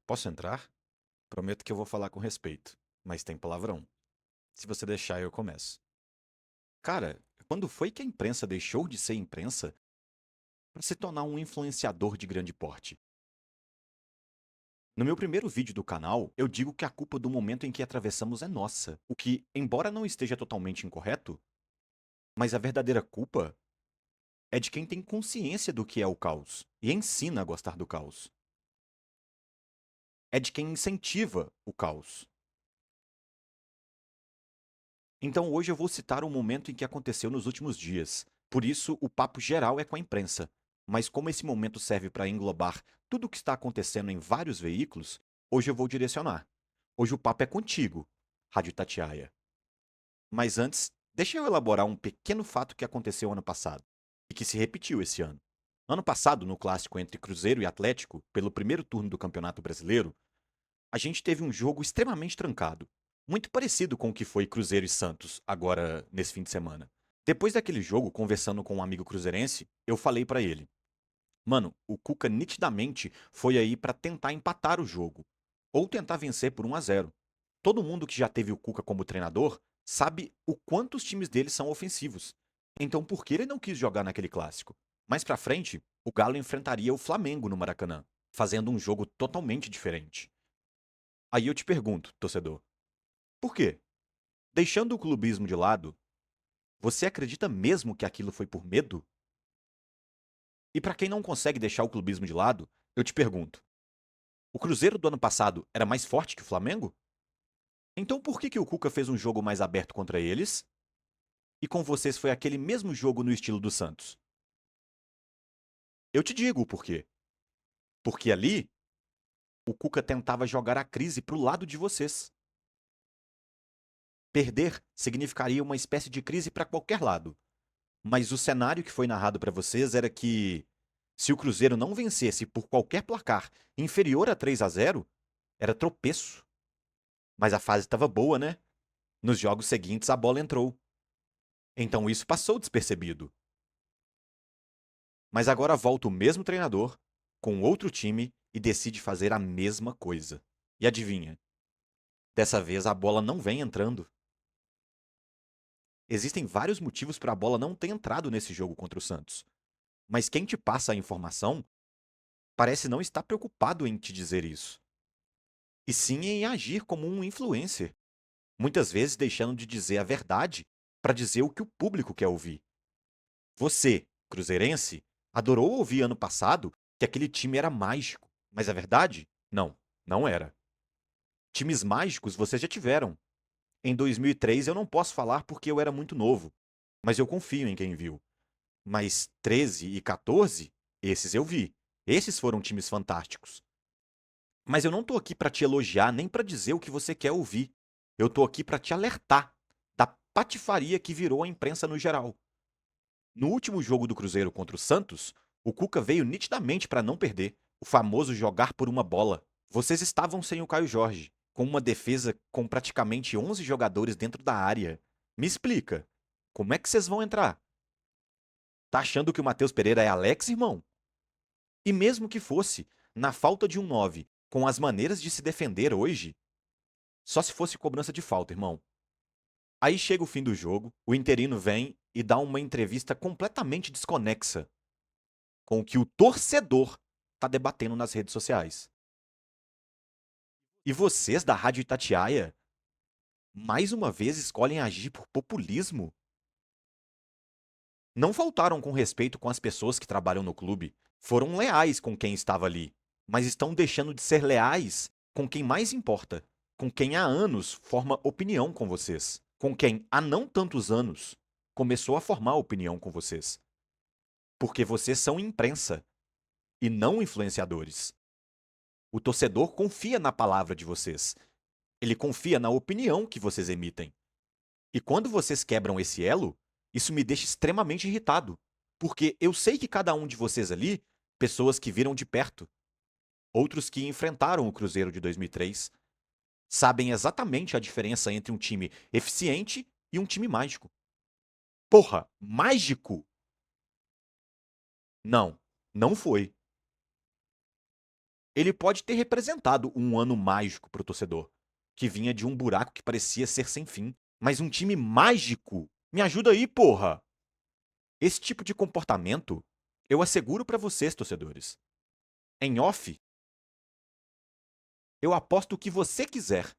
Posso entrar? Prometo que eu vou falar com respeito, mas tem palavrão. Se você deixar, eu começo. Cara, quando foi que a imprensa deixou de ser imprensa para se tornar um influenciador de grande porte? No meu primeiro vídeo do canal, eu digo que a culpa do momento em que atravessamos é nossa, o que, embora não esteja totalmente incorreto, mas a verdadeira culpa é de quem tem consciência do que é o caos e ensina a gostar do caos. É de quem incentiva o caos. Então hoje eu vou citar um momento em que aconteceu nos últimos dias. Por isso, o papo geral é com a imprensa. Mas como esse momento serve para englobar tudo o que está acontecendo em vários veículos, hoje eu vou direcionar. Hoje o papo é contigo, Rádio Itatiaia. Mas antes, deixa eu elaborar um pequeno fato que aconteceu ano passado e que se repetiu esse ano. Ano passado, no clássico entre Cruzeiro e Atlético, pelo primeiro turno do Campeonato Brasileiro, a gente teve um jogo extremamente trancado. Muito parecido com o que foi Cruzeiro e Santos, agora nesse fim de semana. Depois daquele jogo, conversando com um amigo cruzeirense, eu falei pra ele: "Mano, o Cuca nitidamente foi aí pra tentar empatar o jogo, ou tentar vencer por 1-0. Todo mundo que já teve o Cuca como treinador sabe o quanto os times dele são ofensivos. Então por que ele não quis jogar naquele clássico? Mais pra frente, o Galo enfrentaria o Flamengo no Maracanã, fazendo um jogo totalmente diferente. Aí eu te pergunto, torcedor, por quê? Deixando o clubismo de lado, você acredita mesmo que aquilo foi por medo? E pra quem não consegue deixar o clubismo de lado, eu te pergunto: o Cruzeiro do ano passado era mais forte que o Flamengo? Então por que o Cuca fez um jogo mais aberto contra eles e com vocês foi aquele mesmo jogo no estilo do Santos? Eu te digo o porquê. Porque ali o Cuca tentava jogar a crise pro lado de vocês. Perder significaria uma espécie de crise pra qualquer lado. Mas o cenário que foi narrado pra vocês era que se o Cruzeiro não vencesse por qualquer placar inferior a 3-0, era tropeço. Mas a fase estava boa, né? Nos jogos seguintes a bola entrou. Então isso passou despercebido. Mas agora volta o mesmo treinador, com outro time, e decide fazer a mesma coisa. E adivinha? Dessa vez a bola não vem entrando. Existem vários motivos para a bola não ter entrado nesse jogo contra o Santos. Mas quem te passa a informação parece não estar preocupado em te dizer isso. E sim em agir como um influencer, muitas vezes deixando de dizer a verdade para dizer o que o público quer ouvir. Você, cruzeirense, adorou ouvir ano passado que aquele time era mágico, mas a verdade? Não, não era. Times mágicos vocês já tiveram. Em 2003 eu não posso falar porque eu era muito novo, mas eu confio em quem viu. Mas 13 e 14, esses eu vi. Esses foram times fantásticos. Mas eu não tô aqui pra te elogiar nem pra dizer o que você quer ouvir. Eu tô aqui pra te alertar da patifaria que virou a imprensa no geral. No último jogo do Cruzeiro contra o Santos, o Cuca veio nitidamente pra não perder, o famoso jogar por uma bola. Vocês estavam sem o Caio Jorge, com uma defesa com praticamente 11 jogadores dentro da área. Me explica, como é que vocês vão entrar? Tá achando que o Matheus Pereira é Alex, irmão? E mesmo que fosse, na falta de um 9, com as maneiras de se defender hoje, só se fosse cobrança de falta, irmão. Aí chega o fim do jogo, o interino vem e dá uma entrevista completamente desconexa com o que o torcedor tá debatendo nas redes sociais. E vocês da Rádio Itatiaia, mais uma vez escolhem agir por populismo? Não faltaram com respeito com as pessoas que trabalham no clube, foram leais com quem estava ali, mas estão deixando de ser leais com quem mais importa, com quem há anos forma opinião com vocês, com quem há não tantos anos começou a formar opinião com vocês. Porque vocês são imprensa e não influenciadores. O torcedor confia na palavra de vocês. Ele confia na opinião que vocês emitem. E quando vocês quebram esse elo, isso me deixa extremamente irritado. Porque eu sei que cada um de vocês ali, pessoas que viram de perto, outros que enfrentaram o Cruzeiro de 2003, sabem exatamente a diferença entre um time eficiente e um time mágico. Porra, mágico? Não, não foi. Ele pode ter representado um ano mágico para o torcedor, que vinha de um buraco que parecia ser sem fim. Mas um time mágico? Me ajuda aí, porra! Esse tipo de comportamento, eu asseguro para vocês, torcedores. Em off, eu aposto o que você quiser.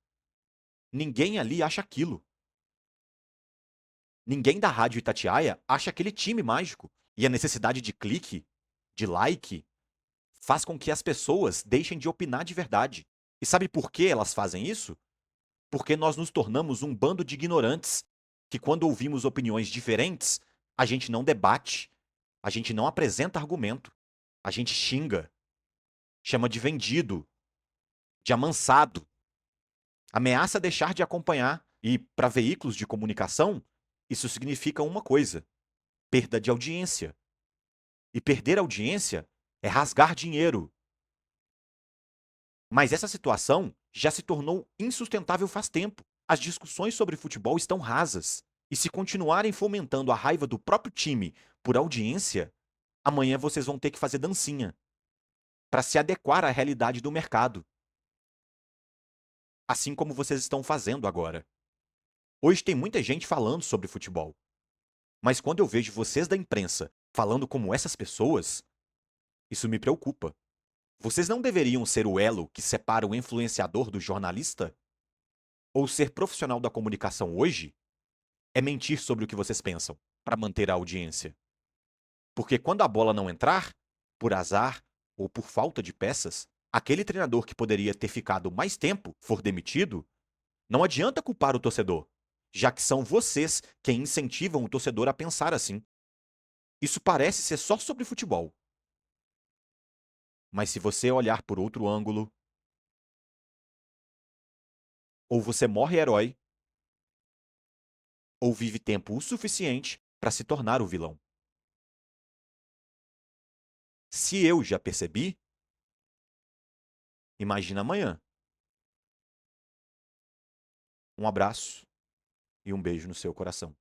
Ninguém ali acha aquilo. Ninguém da Rádio Itatiaia acha aquele time mágico. E a necessidade de clique, de like, faz com que as pessoas deixem de opinar de verdade. E sabe por que elas fazem isso? Porque nós nos tornamos um bando de ignorantes que, quando ouvimos opiniões diferentes, a gente não debate, a gente não apresenta argumento, a gente xinga, chama de vendido, de amansado, ameaça deixar de acompanhar. E, para veículos de comunicação, isso significa uma coisa: perda de audiência. E perder audiência é rasgar dinheiro. Mas essa situação já se tornou insustentável faz tempo. As discussões sobre futebol estão rasas. E se continuarem fomentando a raiva do próprio time por audiência, amanhã vocês vão ter que fazer dancinha para se adequar à realidade do mercado. Assim como vocês estão fazendo agora. Hoje tem muita gente falando sobre futebol. Mas quando eu vejo vocês da imprensa falando como essas pessoas, isso me preocupa. Vocês não deveriam ser o elo que separa o influenciador do jornalista? Ou ser profissional da comunicação hoje é mentir sobre o que vocês pensam para manter a audiência. Porque quando a bola não entrar, por azar ou por falta de peças, aquele treinador que poderia ter ficado mais tempo for demitido, não adianta culpar o torcedor, já que são vocês quem incentivam o torcedor a pensar assim. Isso parece ser só sobre futebol. Mas se você olhar por outro ângulo, ou você morre herói, ou vive tempo o suficiente para se tornar o vilão. Se eu já percebi, imagina amanhã. Um abraço e um beijo no seu coração.